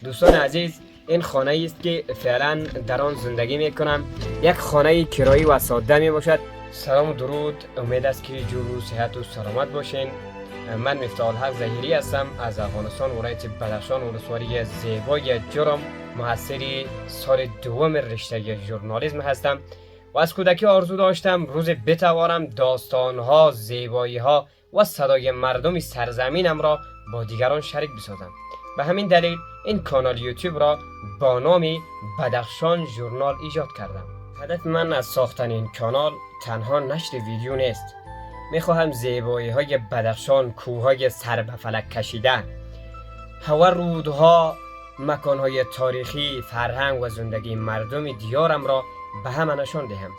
دوستان عزیز، این خانه است که فعلا در آن زندگی میکنم. یک خانه کرایی و ساده می باشد. سلام و درود، امید است که جور و صحت و سلامت باشین. من مفتاح الحق ظهیری هستم از افغانستان، ولایت بدخشان، ولسوالی زیبای جرم. محصل سال دوم رشته ژورنالیسم هستم و از کودکی آرزو داشتم روز بتوانم داستانها، زیباییها و صدای مردم سرزمینم را با دیگران شریک بسازم. به همین دلیل این کانال یوتیوب را با نام بدخشان ژورنال ایجاد کردم. هدف من از ساختن این کانال تنها نشر ویدیو نیست. میخواهم زیبایی های بدخشان، کوههای سر به فلک کشیده، هوا، رودها، مکانهای تاریخی، فرهنگ و زندگی مردم دیارم را به همه نشان دهم.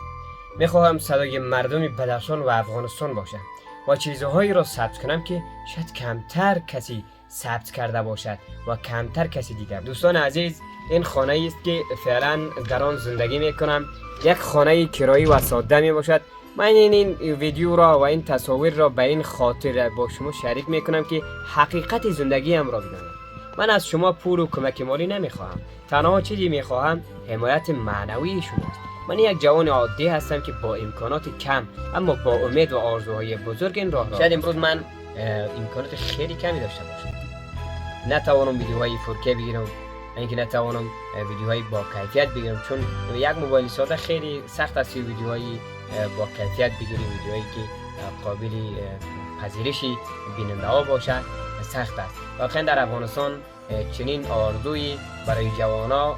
میخواهم صدای مردم بدخشان و افغانستان باشم و چیزهایی را ثبت کنم که شاید کمتر کسی ثبت کرده باشد و کمتر کسی دیده. دوستان عزیز، این خانه است که فعلا در آن زندگی میکنم. یک خانه کرایی و ساده می باشد. من این ویدیو را و این تصاویر را به این خاطر با شما شریک میکنم که حقیقت زندگیم را بدانم. من از شما پول و کمک مالی نمیخواهم. تنها چیزی میخواهم حمایت معنوی شماست. من یک جوان عادی هستم که با امکانات کم اما با امید و آرزوهای بزرگ این راه را شاید امروز من امکانات خیلی کمی داشته باشم، نتوانم ویدیوهای 4K بگیرم، اینکه نتوانم ویدیوهای با کیفیت بگیرم، چون یک موبایل ساده خیلی سخت است ویدیوهای با کیفیت بگیریم. ویدیوهایی که قابل پذیرشی بیننده ها باشد سخت است. واقعا در افغانستان چنین آرزویی برای جوانا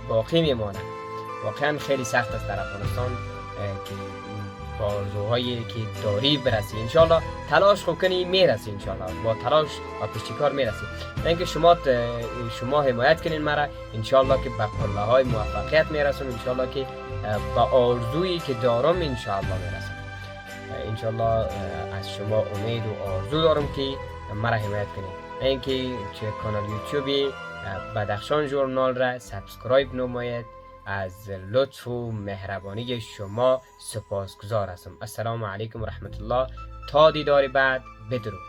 باقی میماند. واقعا خیلی سخت است در افغانستان که با آرزوهایی که داری برسی. انشالله تلاش خوب کنی میرسی، انشالله با تلاش و پشتکار میرسی. اینکه شما حمایت کنین مرا، انشالله که به قله های موفقیت میرسم، انشالله که با آرزویی که دارم انشالله میرسم. انشالله از شما امید و آرزو دارم که مرا حمایت کنین. اینکه چه کانال یوتیوبی بدخشان ژورنال را سابسکرایب نمایید. از لطف و مهربانی شما سپاسگزار هستم. السلام علیکم و رحمت الله. تا دیدار بعد، بدرود.